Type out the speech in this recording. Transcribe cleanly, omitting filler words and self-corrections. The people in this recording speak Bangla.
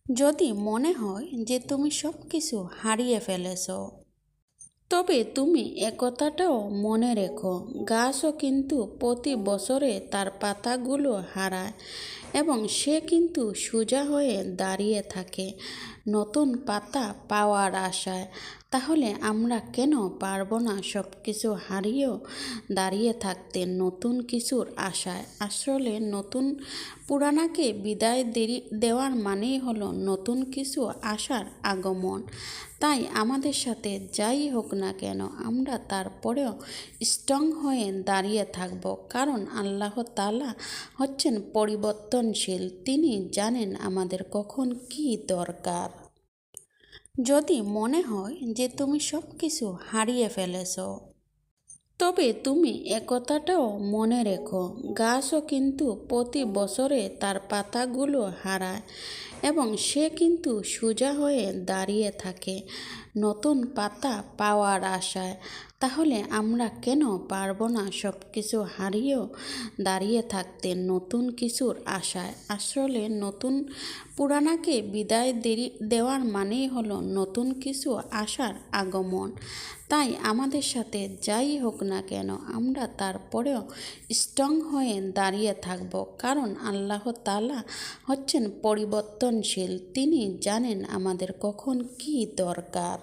যদি মনে হয় যে তুমি সব কিছু হারিয়ে ফেলেছ, তবে তুমি একথাটাও মনে রেখো, গাছও কিন্তু প্রতি বছরে তার পাতাগুলো হারায় এবং সে কিন্তু সোজা হয়ে দাঁড়িয়ে থাকে নতুন পাতা পাওয়ার আশায়। তাহলে আমরা কেন পারবো না সব কিছু হারিয়েও দাঁড়িয়ে থাকতে নতুন কিছুর আশায়? আসলে নতুন পুরানাকে বিদায় দেওয়ার মানেই হলো নতুন কিছু আশার আগমন। তাই আমাদের সাথে যাই হোক না কেন, আমরা তারপরেও স্ট্রং হয়ে দাঁড়িয়ে থাকব, কারণ আল্লাহ তাআলা হচ্ছেন পরিবর্তনশীল। তিনি জানেন আমাদের কখন কি দরকার। যদি মনে হয় যে তুমি সব কিছু হারিয়ে ফেলেছ, তবে তুমি একথাটাও মনে রেখো, গাছও কিন্তু প্রতি বছরে তার পাতাগুলো হারায় এবং সে কিন্তু সোজা হয়ে দাঁড়িয়ে থাকে নতুন পাতা পাওয়ার আশায়। তাহলে আমরা কেন পারবো না সব কিছু হারিয়েও দাঁড়িয়ে থাকতে নতুন কিছুর আশায়? আসলে নতুন পুরানাকে বিদায় দেওয়ার মানেই হলো নতুন কিছু আশার আগমন। তাই আমাদের সাথে যাই হোক না কেন, আমরা তারপরেও স্ট্রং হয়ে দাঁড়িয়ে থাকব, কারণ আল্লাহ তাআলা হচ্ছেন পরিবর্তনশীল। তিনি জানেন আমাদের কখন কি দরকার।